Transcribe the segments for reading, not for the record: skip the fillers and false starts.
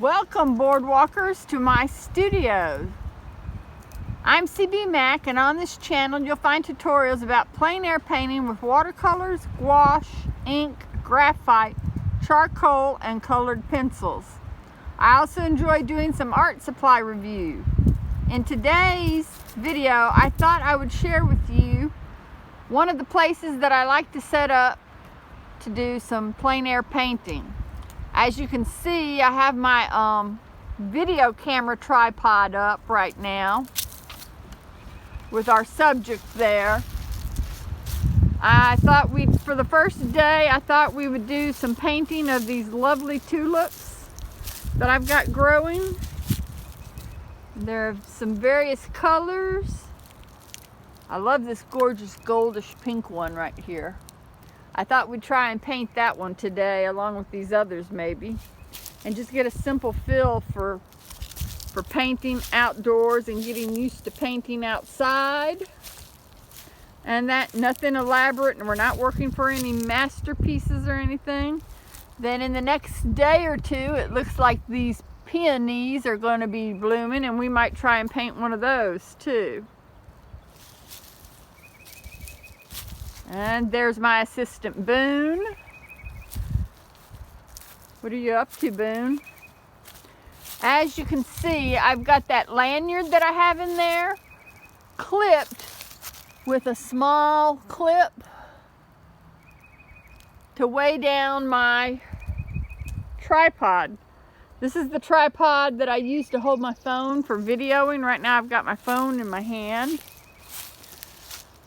Welcome, boardwalkers, to my studio. I'm CB Mac, and on this channel you'll find tutorials about plein air painting with watercolors, gouache, ink, graphite, charcoal, and colored pencils. I also enjoy doing some art supply review. In today's video, I thought I would share with you one of the places that I like to set up to do some plein air painting. As you can see, I have my video camera tripod up right now with our subject there. I thought for the first day, I thought we would do some painting of these lovely tulips that I've got growing. There are some various colors. I love this gorgeous goldish pink one right here. I thought we'd try and paint that one today along with these others maybe, and just get a simple feel for painting outdoors and getting used to painting outside. And that nothing elaborate, and we're not working for any masterpieces or anything. Then in the next day or two, it looks like these peonies are going to be blooming, and we might try and paint one of those too. And there's my assistant, Boone. What are you up to, Boone? As you can see, I've got that lanyard that I have in there clipped with a small clip to weigh down my tripod. This is the tripod that I use to hold my phone for videoing. Right now I've got my phone in my hand.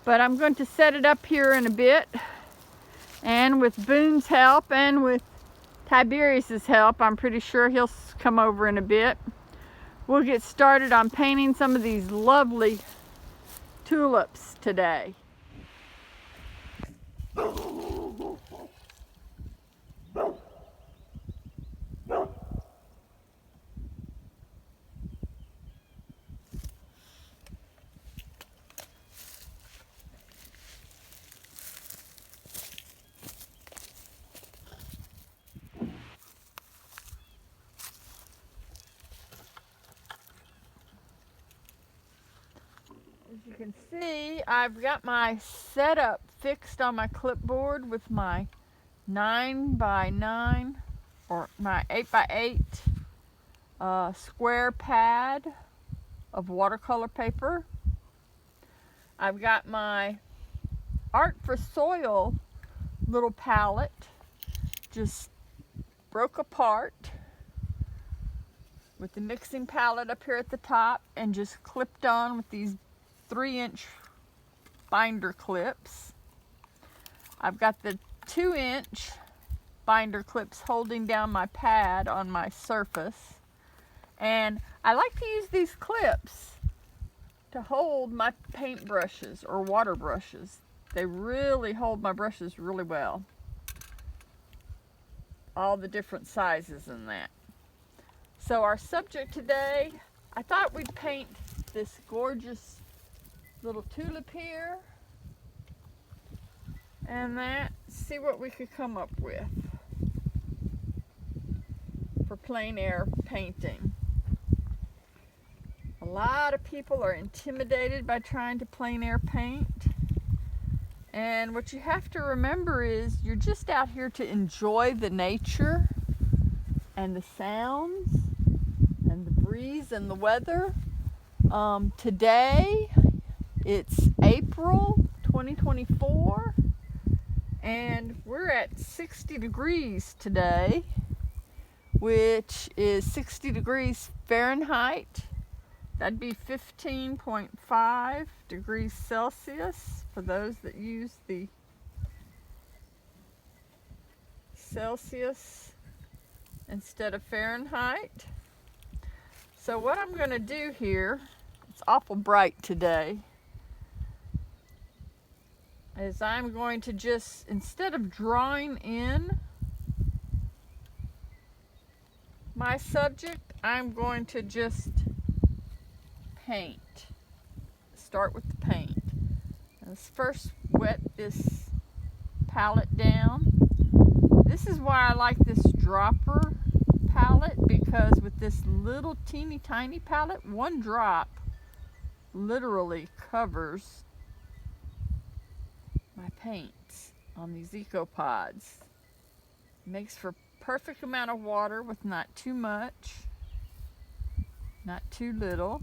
But I'm going to set it up here in a bit, and with Boone's help and with Tiberius's help, I'm pretty sure he'll come over in a bit, we'll get started on painting some of these lovely tulips today. As you can see, I've got my setup fixed on my clipboard with my 9x9 or my 8x8 square pad of watercolor paper. I've got my Art for Soil little palette just broke apart with the mixing palette up here at the top and just clipped on with these 3-inch binder clips. I've got the 2-inch binder clips holding down my pad on my surface, and I like to use these clips to hold my paint brushes or water brushes. They really hold my brushes really well. All the different sizes in that. So our subject today, I thought we'd paint this gorgeous little tulip here, and see what we could come up with for plein air painting. A lot of people are intimidated by trying to plein air paint, and what you have to remember is you're just out here to enjoy the nature and the sounds and the breeze and the weather. Today it's April 2024, and we're at 60 degrees today, which is 60 degrees Fahrenheit. That'd be 15.5 degrees Celsius for those that use the Celsius instead of Fahrenheit. So what I'm going to do here, it's awful bright today, is I'm going to just, instead of drawing in my subject, I'm going to just paint. Start with the paint. Let's first wet this palette down. This is why I like this dropper palette because with this little teeny tiny palette, one drop literally covers my paints on these Ecopods. Makes for perfect amount of water with not too much, not too little.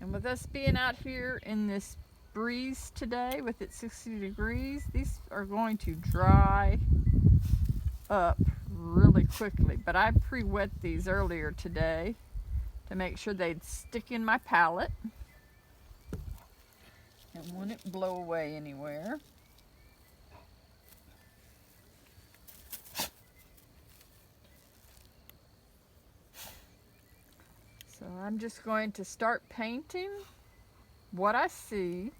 And with us being out here in this breeze today with it 60 degrees, these are going to dry up really quickly. But I pre-wet these earlier today to make sure they'd stick in my palette and wouldn't blow away anywhere. So I'm just going to start painting what I see.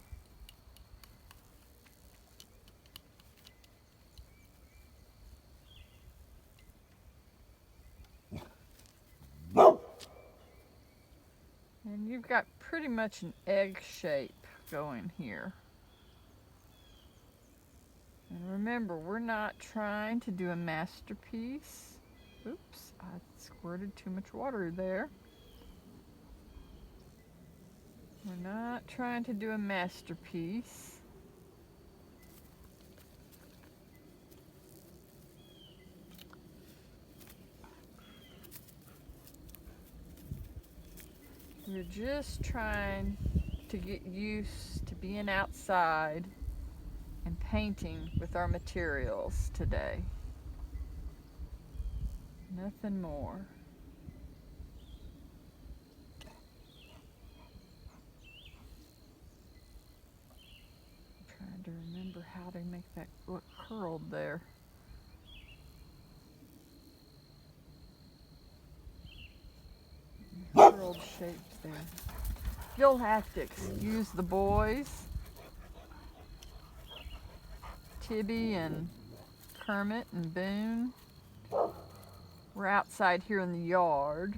And you've got pretty much an egg shape going here. And remember, we're not trying to do a masterpiece. Oops, I squirted too much water there. We're not trying to do a masterpiece. We're just trying to get used to being outside and painting with our materials today. Nothing more. I'm trying to remember how to make that look curled there. Curled shape there. You'll have to excuse the boys, Tibby and Kermit and Boone. We're outside here in the yard,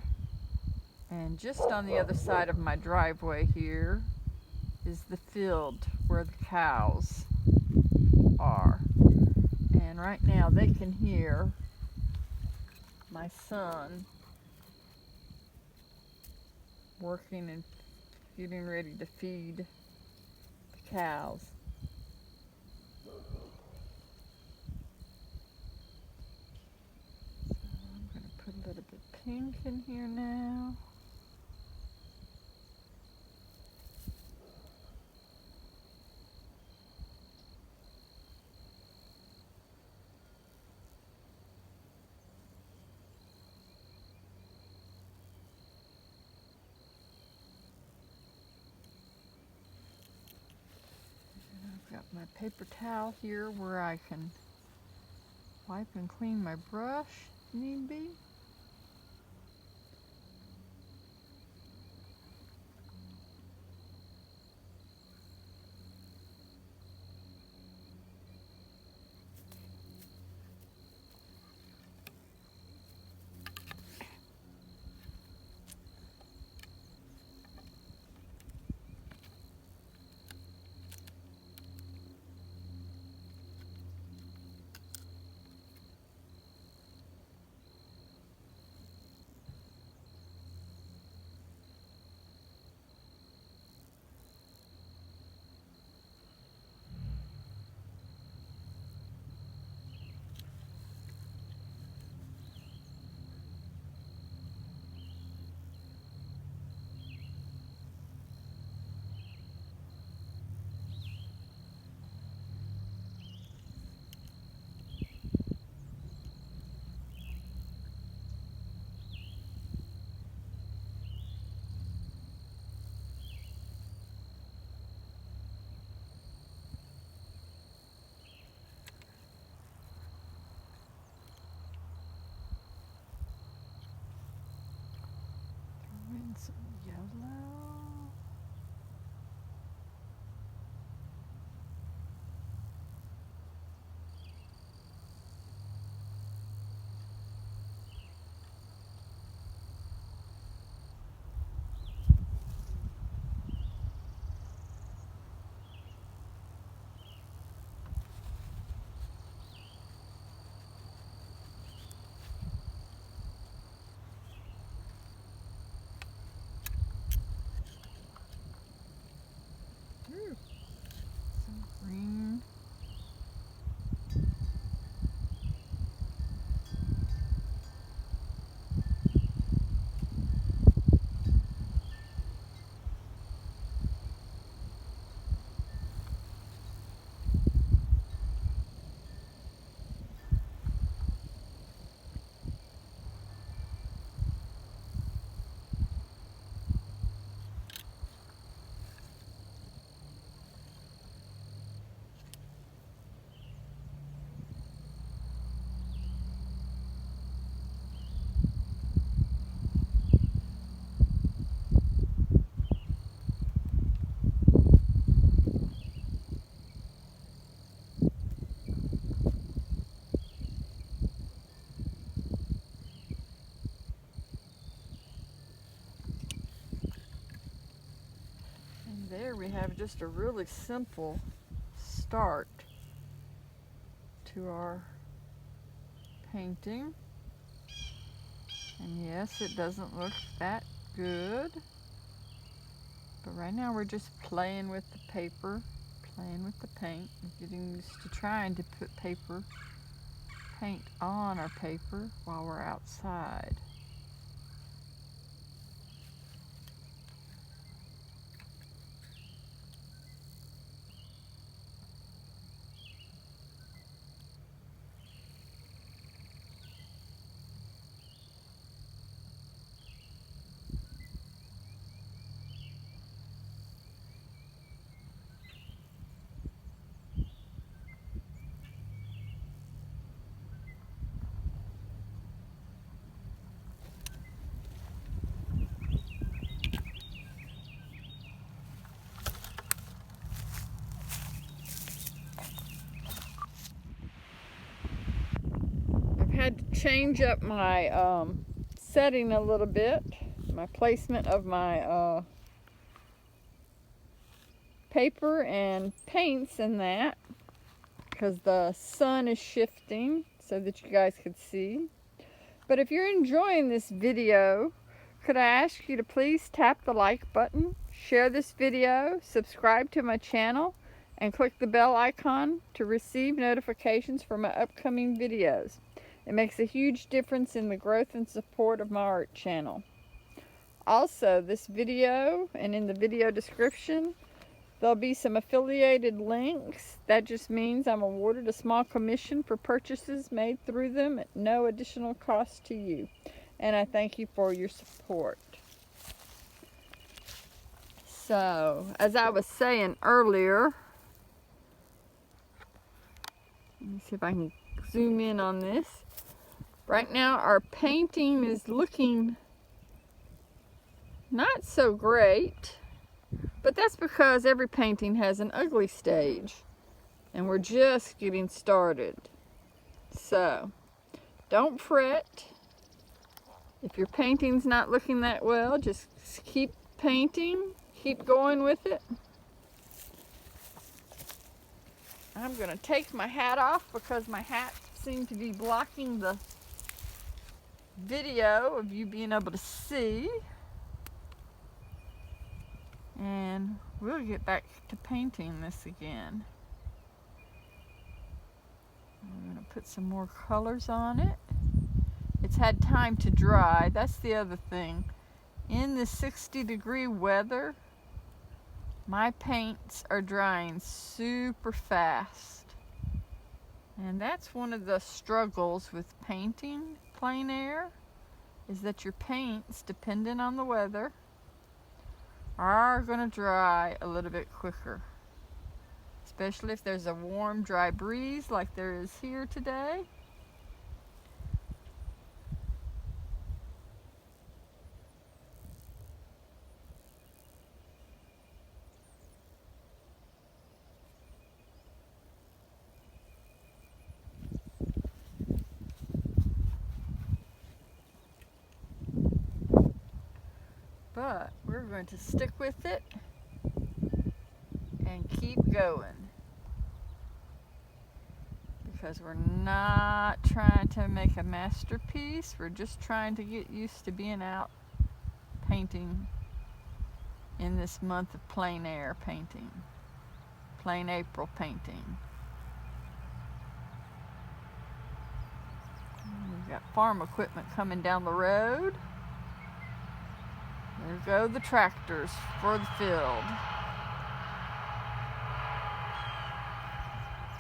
and just on the other side of my driveway here is the field where the cows are. And right now they can hear my son working and getting ready to feed the cows. So I'm going to put a little bit of pink in here now. Got my paper towel here where I can wipe and clean my brush if need be. have just a really simple start to our painting. And yes, it doesn't look that good, but right now we're just playing with the paper, playing with the paint, and getting used to trying to put paint on our paper while we're outside. Had to change up my setting a little bit, my placement of my paper and paints and that, because the sun is shifting so that you guys could see. But if you're enjoying this video, could I ask you to please tap the like button, share this video, subscribe to my channel, and click the bell icon to receive notifications for my upcoming videos. It makes a huge difference in the growth and support of my art channel. Also, this video and in the video description, there'll be some affiliated links. That just means I'm awarded a small commission for purchases made through them at no additional cost to you. And I thank you for your support. So, as I was saying earlier, let me see if I can zoom in on this. Right now our painting is looking not so great, but that's because every painting has an ugly stage and we're just getting started. So don't fret if your painting's not looking that well. Just keep painting, keep going with it. I'm gonna take my hat off because my hat seemed to be blocking the video of you being able to see, and we'll get back to painting this again. I'm going to put some more colors on it. It's had time to dry. That's the other thing. In the 60-degree weather, my paints are drying super fast, and that's one of the struggles with painting plein air, is that your paints, depending on the weather, are going to dry a little bit quicker, especially if there's a warm, dry breeze like there is here today. But we're going to stick with it and keep going, because we're not trying to make a masterpiece. We're just trying to get used to being out painting in this month of plein air painting, Plein April painting. We've got farm equipment coming down the road. There go the tractors for the field.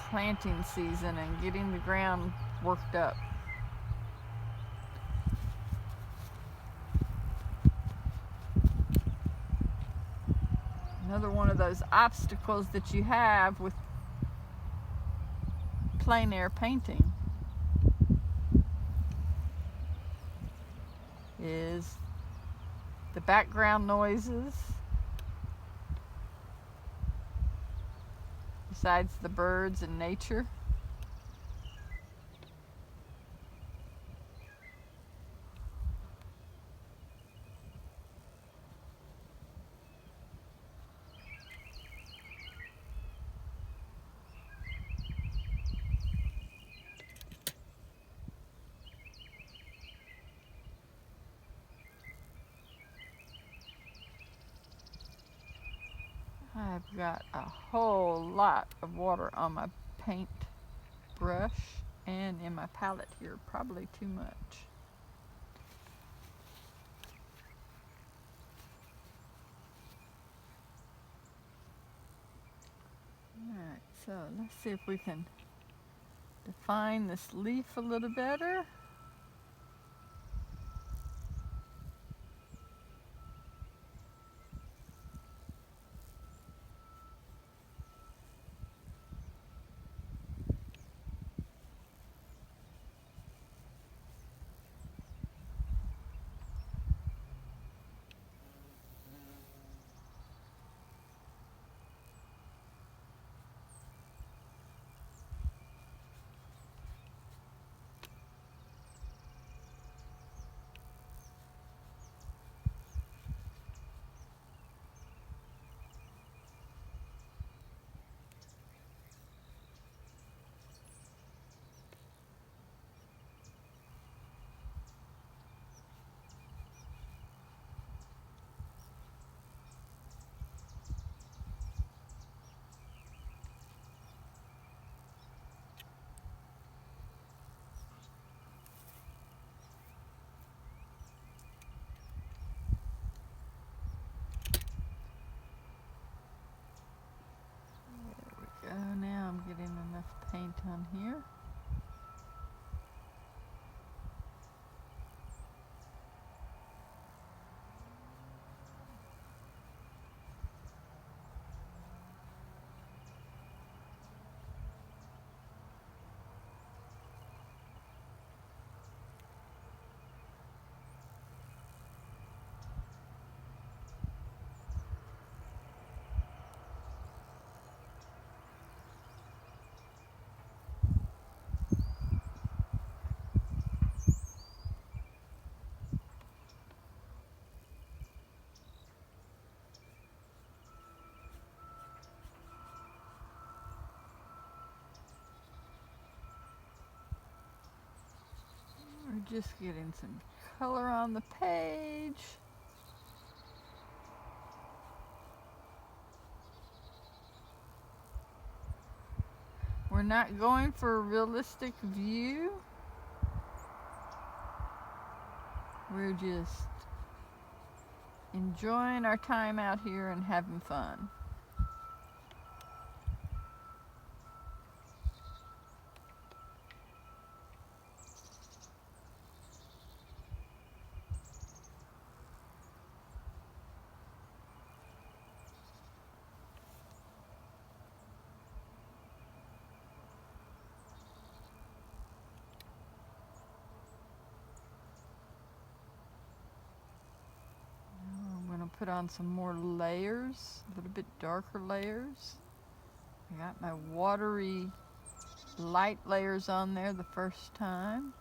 Planting season and getting the ground worked up. Another one of those obstacles that you have with plein air painting is the background noises, besides the birds and nature. I've got a whole lot of water on my paint brush and in my palette here, probably too much. Alright, so let's see if we can define this leaf a little better. Now I'm getting enough paint on here. We're just getting some color on the page. We're not going for a realistic view. We're just enjoying our time out here and having fun. Put on some more layers, a little bit darker layers. I got my watery light layers on there the first time.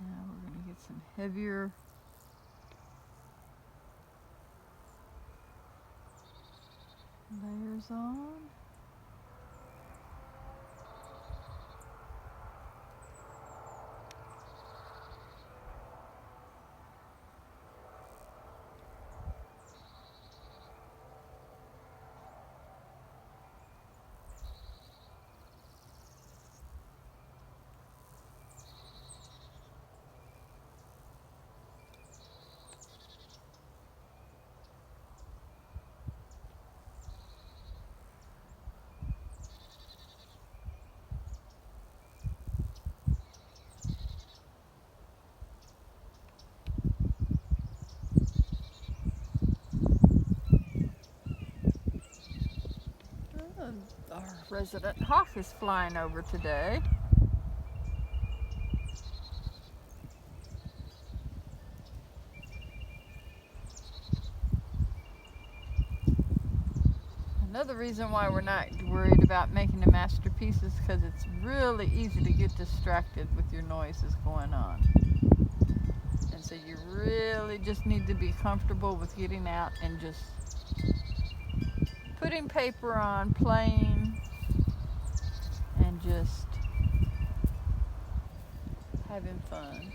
Now we're going to get some heavier layers on. Our resident hawk is flying over today. Another reason why we're not worried about making a masterpiece is because it's really easy to get distracted with your noises going on. And so you really just need to be comfortable with getting out and just putting paper on, playing, and just having fun.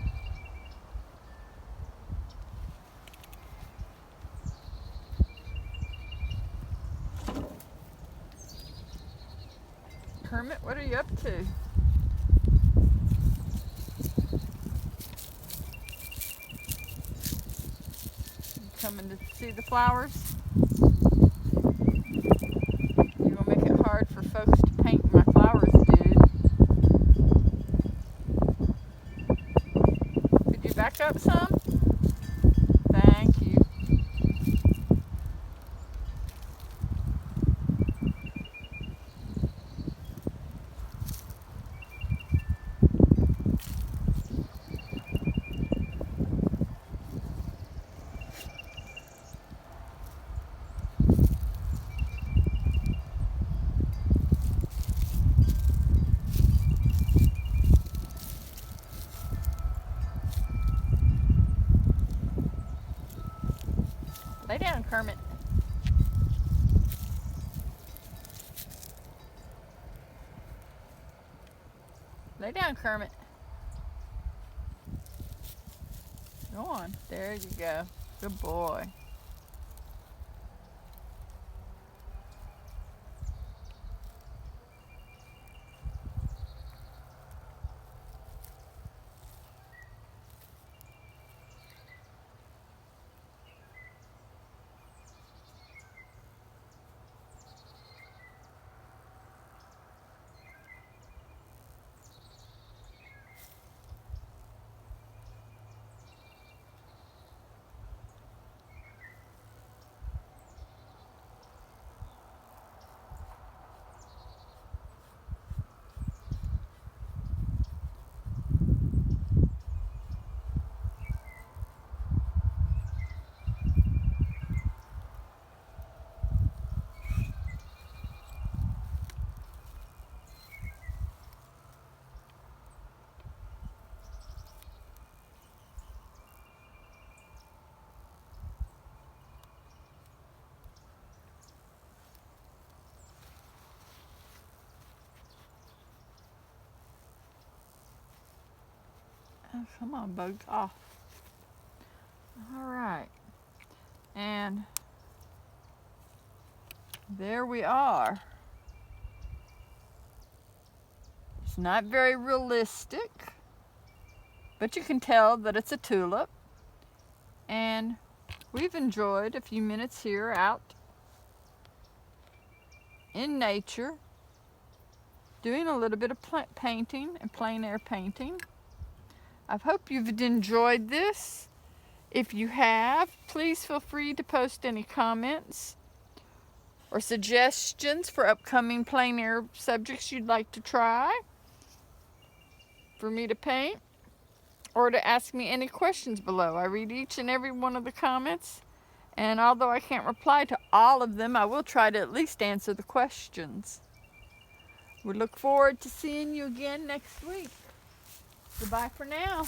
Kermit, what are you up to? You coming to see the flowers? You're gonna make it hard for folks to paint my flowers, dude. Could you back up some? Thank you. Lay down, Kermit. Lay down, Kermit. Go on. There you go. Good boy. Oh, come on, bugs off. All right. And there we are. It's not very realistic, but you can tell that it's a tulip. And we've enjoyed a few minutes here out in nature, doing a little bit of painting and plein air painting. I hope you've enjoyed this. If you have, please feel free to post any comments or suggestions for upcoming plein air subjects you'd like to try for me to paint, or to ask me any questions below. I read each and every one of the comments, and although I can't reply to all of them, I will try to at least answer the questions. We look forward to seeing you again next week. Goodbye for now.